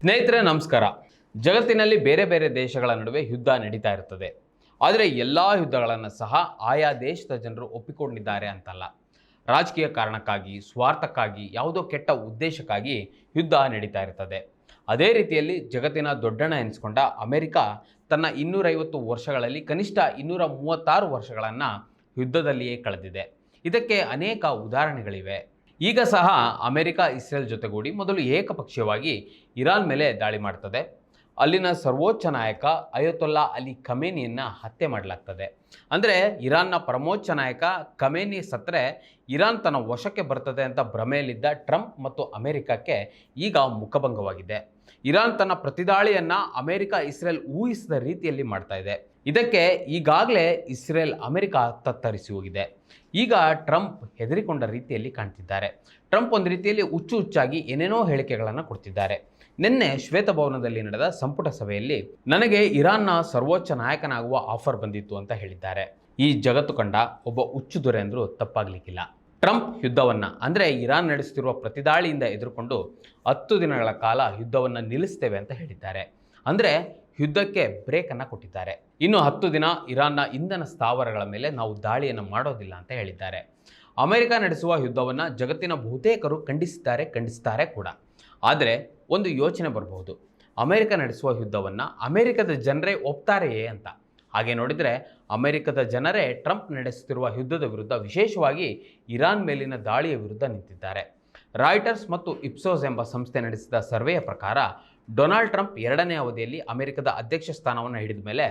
ಸ್ನೇಹಿತರೆ ನಮಸ್ಕಾರ. ಜಗತ್ತಿನಲ್ಲಿ ಬೇರೆ ಬೇರೆ ದೇಶಗಳ ನಡುವೆ ಯುದ್ಧ ನಡೀತಾ ಇರ್ತದೆ. ಆದರೆ ಎಲ್ಲ ಯುದ್ಧಗಳನ್ನು ಸಹ ಆಯಾ ದೇಶದ ಜನರು ಒಪ್ಪಿಕೊಂಡಿದ್ದಾರೆ ಅಂತಲ್ಲ. ರಾಜಕೀಯ ಕಾರಣಕ್ಕಾಗಿ, ಸ್ವಾರ್ಥಕ್ಕಾಗಿ, ಯಾವುದೋ ಕೆಟ್ಟ ಉದ್ದೇಶಕ್ಕಾಗಿ ಯುದ್ಧ ನಡೀತಾ ಇರ್ತದೆ. ಅದೇ ರೀತಿಯಲ್ಲಿ ಜಗತ್ತಿನ ದೊಡ್ಡಣ್ಣ ಎನಿಸಿಕೊಂಡ ಅಮೆರಿಕ ತನ್ನ 250 ವರ್ಷಗಳಲ್ಲಿ ಕನಿಷ್ಠ 236 ವರ್ಷಗಳನ್ನು ಯುದ್ಧದಲ್ಲಿಯೇ ಕಳೆದಿದೆ. ಇದಕ್ಕೆ ಅನೇಕ ಉದಾಹರಣೆಗಳಿವೆ. ಈಗ ಸಹ ಅಮೆರಿಕ ಇಸ್ರೇಲ್ ಜೊತೆಗೂಡಿ ಮೊದಲು ಏಕಪಕ್ಷೀಯವಾಗಿ ಇರಾನ್ ಮೇಲೆ ದಾಳಿ ಮಾಡ್ತದೆ. ಅಲ್ಲಿನ ಸರ್ವೋಚ್ಚ ನಾಯಕ ಅಯತೊಲ್ಲಾ ಅಲಿ ಖಮೇನಿಯನ್ನು ಹತ್ಯೆ ಮಾಡಲಾಗ್ತದೆ. ಅಂದರೆ ಇರಾನ್ನ ಪರಮೋಚ್ಚ ನಾಯಕ ಖಮೇನಿ ಸತ್ತರೆ ಇರಾನ್ ತನ್ನ ವಶಕ್ಕೆ ಬರ್ತದೆ ಅಂತ ಭ್ರಮೆಯಲ್ಲಿದ್ದ ಟ್ರಂಪ್ ಮತ್ತು ಅಮೆರಿಕಕ್ಕೆ ಈಗ ಮುಖಭಂಗವಾಗಿದೆ. ಇರಾನ್ ತನ್ನ ಪ್ರತಿದಾಳಿಯನ್ನು ಅಮೆರಿಕ ಇಸ್ರೇಲ್ ಊಹಿಸಿದ ರೀತಿಯಲ್ಲಿ ಮಾಡ್ತಾ ಇದೆ. ಇದಕ್ಕೆ ಈಗಾಗಲೇ ಇಸ್ರೇಲ್ ಅಮೆರಿಕ ತತ್ತರಿಸಿ ಹೋಗಿದೆ. ಈಗ ಟ್ರಂಪ್ ಹೆದರಿಕೊಂಡ ರೀತಿಯಲ್ಲಿ ಕಾಣ್ತಿದ್ದಾರೆ. ಟ್ರಂಪ್ ಒಂದು ರೀತಿಯಲ್ಲಿ ಹುಚ್ಚಾಗಿ ಏನೇನೋ ಹೇಳಿಕೆಗಳನ್ನು ಕೊಡ್ತಿದ್ದಾರೆ. ನಿನ್ನೆ ಶ್ವೇತಭವನದಲ್ಲಿ ನಡೆದ ಸಂಪುಟ ಸಭೆಯಲ್ಲಿ ನನಗೆ ಇರಾನ್ನ ಸರ್ವೋಚ್ಚ ನಾಯಕನಾಗುವ ಆಫರ್ ಬಂದಿತ್ತು ಅಂತ ಹೇಳಿದ್ದಾರೆ. ಈ ಜಗತ್ತು ಕಂಡ ಒಬ್ಬ ಹುಚ್ಚು ದೊರೆ ಅಂದರೂ ತಪ್ಪಾಗಲಿಕ್ಕಿಲ್ಲ. ಟ್ರಂಪ್ ಯುದ್ಧವನ್ನು ಅಂದರೆ ಇರಾನ್ ನಡೆಸುತ್ತಿರುವ ಪ್ರತಿದಾಳಿಯಿಂದ ಎದುರುಕೊಂಡು 10 ದಿನಗಳ ಕಾಲ ಯುದ್ಧವನ್ನು ನಿಲ್ಲಿಸ್ತೇವೆ ಅಂತ ಹೇಳಿದ್ದಾರೆ. ಅಂದರೆ ಯುದ್ಧಕ್ಕೆ ಬ್ರೇಕನ್ನು ಕೊಟ್ಟಿದ್ದಾರೆ. ಇನ್ನು 10 ದಿನ ಇರಾನ್ನ ಇಂಧನ ಸ್ಥಾವರಗಳ ಮೇಲೆ ನಾವು ದಾಳಿಯನ್ನು ಮಾಡೋದಿಲ್ಲ ಅಂತ ಹೇಳಿದ್ದಾರೆ. ಅಮೆರಿಕ ನಡೆಸುವ ಯುದ್ಧವನ್ನು ಜಗತ್ತಿನ ಬಹುತೇಕರು ಖಂಡಿಸ್ತಾರೆ ಕೂಡ. ಆದರೆ ಒಂದು ಯೋಚನೆ ಬರಬಹುದು, ಅಮೆರಿಕ ನಡೆಸುವ ಯುದ್ಧವನ್ನು ಅಮೆರಿಕದ ಜನರೇ ಒಪ್ತಾರೆಯೇ ಅಂತ. ಹಾಗೆ ನೋಡಿದರೆ ಅಮೆರಿಕದ ಜನರೇ ಟ್ರಂಪ್ ನಡೆಸುತ್ತಿರುವ ಯುದ್ಧದ ವಿರುದ್ಧ, ವಿಶೇಷವಾಗಿ ಇರಾನ್ ಮೇಲಿನ ದಾಳಿಯ ವಿರುದ್ಧ ನಿಂತಿದ್ದಾರೆ. ರಾಯ್ಟರ್ಸ್ ಮತ್ತು ಇಪ್ಸೋಸ್ ಎಂಬ ಸಂಸ್ಥೆ ನಡೆಸಿದ ಸರ್ವೆಯ ಪ್ರಕಾರ ಡೊನಾಲ್ಡ್ ಟ್ರಂಪ್ 2ನೇ ಅವಧಿಯಲ್ಲಿ ಅಮೆರಿಕದ ಅಧ್ಯಕ್ಷ ಸ್ಥಾನವನ್ನು ಹಿಡಿದ ಮೇಲೆ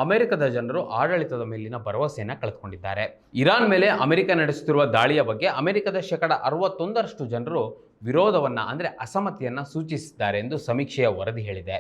ಅಮೆರಿಕದ ಜನರು ಆಡಳಿತದ ಮೇಲಿನ ಭರವಸೆಯನ್ನು ಕಳೆದುಕೊಂಡಿದ್ದಾರೆ. ಇರಾನ್ ಮೇಲೆ ಅಮೆರಿಕ ನಡೆಸುತ್ತಿರುವ ದಾಳಿಯ ಬಗ್ಗೆ ಅಮೆರಿಕದ 61% ಜನರು ವಿರೋಧವನ್ನು ಅಂದರೆ ಅಸಮ್ಮತಿಯನ್ನು ಸೂಚಿಸಿದ್ದಾರೆ ಎಂದು ಸಮೀಕ್ಷೆಯ ವರದಿ ಹೇಳಿದೆ.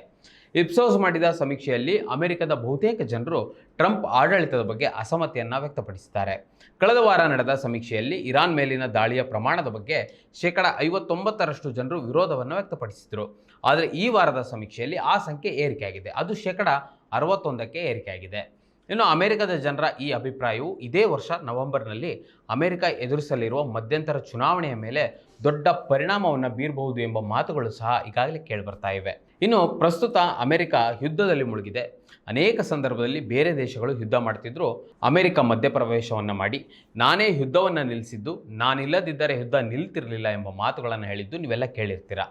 ಇಪ್ಸೋಸ್ ಮಾಡಿದ ಸಮೀಕ್ಷೆಯಲ್ಲಿ ಅಮೆರಿಕದ ಬಹುತೇಕ ಜನರು ಟ್ರಂಪ್ ಆಡಳಿತದ ಬಗ್ಗೆ ಅಸಮ್ಮತಿಯನ್ನು ವ್ಯಕ್ತಪಡಿಸಿದ್ದಾರೆ. ಕಳೆದ ವಾರ ನಡೆದ ಸಮೀಕ್ಷೆಯಲ್ಲಿ ಇರಾನ್ ಮೇಲಿನ ದಾಳಿಯ ಪ್ರಮಾಣದ ಬಗ್ಗೆ 59% ಜನರು ವಿರೋಧವನ್ನು ವ್ಯಕ್ತಪಡಿಸಿದರು. ಆದರೆ ಈ ವಾರದ ಸಮೀಕ್ಷೆಯಲ್ಲಿ ಆ ಸಂಖ್ಯೆ ಏರಿಕೆಯಾಗಿದೆ. ಅದು 61%ಕ್ಕೆ ಏರಿಕೆಯಾಗಿದೆ. ಇನ್ನು ಅಮೆರಿಕದ ಜನರ ಈ ಅಭಿಪ್ರಾಯವು ಇದೇ ವರ್ಷ ನವೆಂಬರ್ನಲ್ಲಿ ಅಮೆರಿಕ ಎದುರಿಸಲಿರುವ ಮಧ್ಯಂತರ ಚುನಾವಣೆಯ ಮೇಲೆ ದೊಡ್ಡ ಪರಿಣಾಮವನ್ನು ಬೀರಬಹುದು ಎಂಬ ಮಾತುಗಳು ಸಹ ಈಗಾಗಲೇ ಕೇಳಿಬರ್ತಾ ಇವೆ. ಇನ್ನು ಪ್ರಸ್ತುತ ಅಮೆರಿಕ ಯುದ್ಧದಲ್ಲಿ ಮುಳುಗಿದೆ. ಅನೇಕ ಸಂದರ್ಭದಲ್ಲಿ ಬೇರೆ ದೇಶಗಳು ಯುದ್ಧ ಮಾಡ್ತಿದ್ರು, ಅಮೆರಿಕ ಮಧ್ಯಪ್ರವೇಶವನ್ನು ಮಾಡಿ ನಾನೇ ಯುದ್ಧವನ್ನು ನಿಲ್ಲಿಸಿದ್ದು, ನಾನಿಲ್ಲದಿದ್ದರೆ ಯುದ್ಧ ನಿಲ್ತಿರಲಿಲ್ಲ ಎಂಬ ಮಾತುಗಳನ್ನು ಹೇಳಿದ್ದು ನೀವೆಲ್ಲ ಕೇಳಿರ್ತೀರ.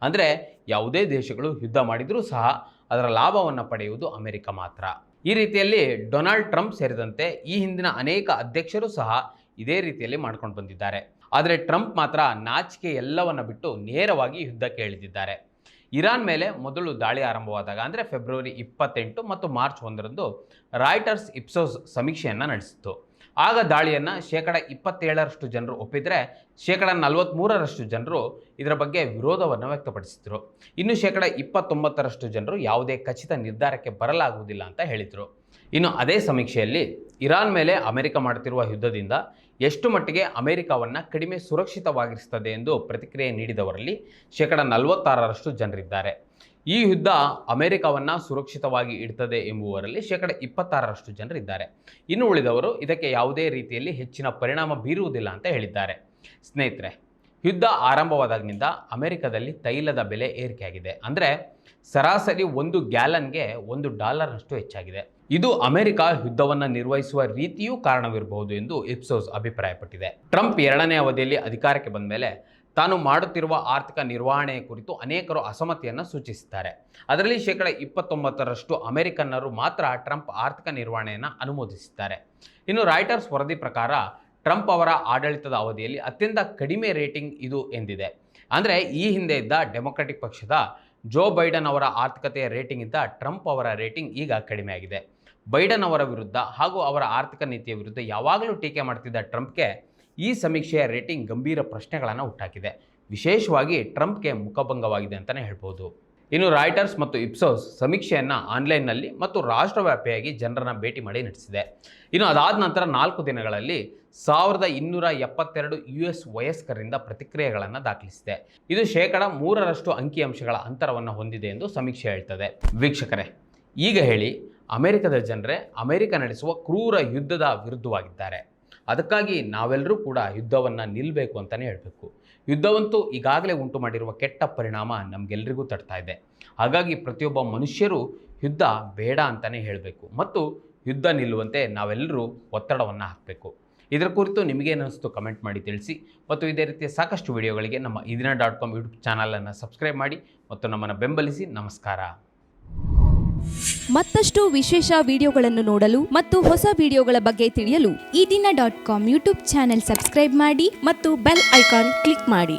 ಅಂದರೆ ಯಾವುದೇ ದೇಶಗಳು ಯುದ್ಧ ಮಾಡಿದರೂ ಸಹ ಅದರ ಲಾಭವನ್ನು ಪಡೆಯುವುದು ಅಮೆರಿಕ ಮಾತ್ರ. ಈ ರೀತಿಯಲ್ಲಿ ಡೊನಾಲ್ಡ್ ಟ್ರಂಪ್ ಸೇರಿದಂತೆ ಈ ಹಿಂದಿನ ಅನೇಕ ಅಧ್ಯಕ್ಷರು ಸಹ ಇದೇ ರೀತಿಯಲ್ಲಿ ಮಾಡ್ಕೊಂಡು ಬಂದಿದ್ದಾರೆ. ಆದರೆ ಟ್ರಂಪ್ ಮಾತ್ರ ನಾಚಿಕೆ ಎಲ್ಲವನ್ನು ಬಿಟ್ಟು ನೇರವಾಗಿ ಯುದ್ಧಕ್ಕೆ ಇಳಿದಿದ್ದಾರೆ. ಇರಾನ್ ಮೇಲೆ ಮೊದಲು ದಾಳಿ ಆರಂಭವಾದಾಗ ಅಂದರೆ ಫೆಬ್ರವರಿ 28 ಮತ್ತು ಮಾರ್ಚ್ 1ರಂದು ರಾಯ್ಟರ್ಸ್ ಇಪ್ಸೋಸ್ ಸಮೀಕ್ಷೆಯನ್ನು ನಡೆಸಿತ್ತು. ಆಗ ದಾಳಿಯನ್ನು 27% ಜನರು ಒಪ್ಪಿದರೆ 43% ಜನರು ಇದರ ಬಗ್ಗೆ ವಿರೋಧವನ್ನು ವ್ಯಕ್ತಪಡಿಸಿದರು. ಇನ್ನು 29% ಜನರು ಯಾವುದೇ ಖಚಿತ ನಿರ್ಧಾರಕ್ಕೆ ಬರಲಾಗುವುದಿಲ್ಲ ಅಂತ ಹೇಳಿದರು. ಇನ್ನು ಅದೇ ಸಮೀಕ್ಷೆಯಲ್ಲಿ ಇರಾನ್ ಮೇಲೆ ಅಮೆರಿಕ ಮಾಡುತ್ತಿರುವ ಯುದ್ಧದಿಂದ ಎಷ್ಟು ಮಟ್ಟಿಗೆ ಅಮೆರಿಕವನ್ನು ಕಡಿಮೆ ಸುರಕ್ಷಿತವಾಗಿರಿಸುತ್ತದೆ ಎಂದು ಪ್ರತಿಕ್ರಿಯೆ ನೀಡಿದವರಲ್ಲಿ 46% ಜನರಿದ್ದಾರೆ. ಈ ಯುದ್ಧ ಅಮೆರಿಕವನ್ನು ಸುರಕ್ಷಿತವಾಗಿ ಇಡ್ತದೆ ಎಂಬುವರಲ್ಲಿ 26% ಜನರಿದ್ದಾರೆ. ಇನ್ನು ಉಳಿದವರು ಇದಕ್ಕೆ ಯಾವುದೇ ರೀತಿಯಲ್ಲಿ ಹೆಚ್ಚಿನ ಪರಿಣಾಮ ಬೀರುವುದಿಲ್ಲ ಅಂತ ಹೇಳಿದ್ದಾರೆ. ಸ್ನೇಹಿತರೆ, ಯುದ್ಧ ಆರಂಭವಾದಾಗಿನಿಂದ ಅಮೆರಿಕದಲ್ಲಿ ತೈಲದ ಬೆಲೆ ಏರಿಕೆಯಾಗಿದೆ. ಅಂದರೆ ಸರಾಸರಿ 1 ಗ್ಯಾಲನ್ಗೆ $1 ಹೆಚ್ಚಾಗಿದೆ. ಇದು ಅಮೆರಿಕ ಯುದ್ಧವನ್ನು ನಿರ್ವಹಿಸುವ ರೀತಿಯೂ ಕಾರಣವಿರಬಹುದು ಎಂದು ಇಪ್ಸೋಸ್ ಅಭಿಪ್ರಾಯಪಟ್ಟಿದೆ. ಟ್ರಂಪ್ 2ನೇ ಅವಧಿಯಲ್ಲಿ ಅಧಿಕಾರಕ್ಕೆ ಬಂದ ಮೇಲೆ ತಾನು ಮಾಡುತ್ತಿರುವ ಆರ್ಥಿಕ ನಿರ್ವಹಣೆಯ ಕುರಿತು ಅನೇಕರು ಅಸಮ್ಮತಿಯನ್ನು ಸೂಚಿಸಿದ್ದಾರೆ. ಅದರಲ್ಲಿ 29% ಅಮೆರಿಕನ್ನರು ಮಾತ್ರ ಟ್ರಂಪ್ ಆರ್ಥಿಕ ನಿರ್ವಹಣೆಯನ್ನು ಅನುಮೋದಿಸಿದ್ದಾರೆ. ಇನ್ನು ರಾಯ್ಟರ್ಸ್ ವರದಿ ಪ್ರಕಾರ ಟ್ರಂಪ್ ಅವರ ಆಡಳಿತದ ಅವಧಿಯಲ್ಲಿ ಅತ್ಯಂತ ಕಡಿಮೆ ರೇಟಿಂಗ್ ಇದು ಎಂದಿದೆ. ಅಂದರೆ ಈ ಹಿಂದೆ ಇದ್ದ ಡೆಮೊಕ್ರೆಟಿಕ್ ಪಕ್ಷದ ಜೋ ಬೈಡನ್ ಅವರ ಆರ್ಥಿಕತೆಯ ರೇಟಿಂಗಿಂತ ಟ್ರಂಪ್ ಅವರ ರೇಟಿಂಗ್ ಈಗ ಕಡಿಮೆಯಾಗಿದೆ. ಬೈಡನ್ ಅವರ ವಿರುದ್ಧ ಹಾಗೂ ಅವರ ಆರ್ಥಿಕ ನೀತಿಯ ವಿರುದ್ಧ ಯಾವಾಗಲೂ ಟೀಕೆ ಮಾಡ್ತಿದ್ದ ಟ್ರಂಪ್ಗೆ ಈ ಸಮೀಕ್ಷೆಯ ರೇಟಿಂಗ್ ಗಂಭೀರ ಪ್ರಶ್ನೆಗಳನ್ನು ಹುಟ್ಟಾಕಿದೆ. ವಿಶೇಷವಾಗಿ ಟ್ರಂಪ್ಗೆ ಮುಖಭಂಗವಾಗಿದೆ ಅಂತಲೇ ಹೇಳ್ಬೋದು. ಇನ್ನು ರಾಯ್ಟರ್ಸ್ ಮತ್ತು ಇಪ್ಸೋಸ್ ಸಮೀಕ್ಷೆಯನ್ನು ಆನ್ಲೈನ್ನಲ್ಲಿ ಮತ್ತು ರಾಷ್ಟ್ರವ್ಯಾಪಿಯಾಗಿ ಜನರನ್ನು ಭೇಟಿ ಮಾಡಿ ನಡೆಸಿದೆ. ಇನ್ನು ಅದಾದ ನಂತರ 4 ದಿನಗಳಲ್ಲಿ 1272 US ವಯಸ್ಕರಿಂದ ಪ್ರತಿಕ್ರಿಯೆಗಳನ್ನು ದಾಖಲಿಸಿದೆ. ಇದು 3% ಅಂಕಿಅಂಶಗಳ ಅಂತರವನ್ನು ಹೊಂದಿದೆ ಎಂದು ಸಮೀಕ್ಷೆ ಹೇಳ್ತದೆ. ವೀಕ್ಷಕರೇ, ಈಗ ಹೇಳಿ, ಅಮೆರಿಕದ ಜನರೇ ಅಮೆರಿಕ ನಡೆಸುವ ಕ್ರೂರ ಯುದ್ಧದ ವಿರುದ್ಧವಾಗಿದ್ದಾರೆ ಅದಕ್ಕಾಗಿ ನಾವೆಲ್ಲರೂ ಕೂಡ ಯುದ್ಧವನ್ನು ನಿಲ್ಲಬೇಕು ಅಂತಲೇ ಹೇಳಬೇಕು. ಯುದ್ಧವಂತೂ ಈಗಾಗಲೇ ಉಂಟು ಮಾಡಿರುವ ಕೆಟ್ಟ ಪರಿಣಾಮ ನಮಗೆಲ್ಲರಿಗೂ ತಡ್ತಾ ಇದೆ. ಹಾಗಾಗಿ ಪ್ರತಿಯೊಬ್ಬ ಮನುಷ್ಯರು ಯುದ್ಧ ಬೇಡ ಅಂತಲೇ ಹೇಳಬೇಕು ಮತ್ತು ಯುದ್ಧ ನಿಲ್ಲುವಂತೆ ನಾವೆಲ್ಲರೂ ಒತ್ತಡವನ್ನು ಹಾಕಬೇಕು. ಇದರ ಕುರಿತು ನಿಮಗೇನು ಅನಿಸ್ತು ಕಮೆಂಟ್ ಮಾಡಿ ತಿಳಿಸಿ. ಮತ್ತು ಇದೇ ರೀತಿಯ ಸಾಕಷ್ಟು ವಿಡಿಯೋಗಳಿಗೆ ನಮ್ಮ ಇದೀನ.com ಯೂಟ್ಯೂಬ್ ಚಾನಲನ್ನು ಸಬ್ಸ್ಕ್ರೈಬ್ ಮಾಡಿ ಮತ್ತು ನಮ್ಮನ್ನು ಬೆಂಬಲಿಸಿ. ನಮಸ್ಕಾರ. ಮತ್ತಷ್ಟು ವಿಶೇಷ ವಿಡಿಯೋಗಳನ್ನು ನೋಡಲು ಮತ್ತು ಹೊಸ ವಿಡಿಯೋಗಳ ಬಗ್ಗೆ ತಿಳಿಯಲು ಇದೀನ.com ಯೂಟ್ಯೂಬ್ ಚಾನೆಲ್ ಸಬ್ಸ್ಕ್ರೈಬ್ ಮಾಡಿ ಮತ್ತು ಬೆಲ್ ಐಕಾನ್ ಕ್ಲಿಕ್ ಮಾಡಿ.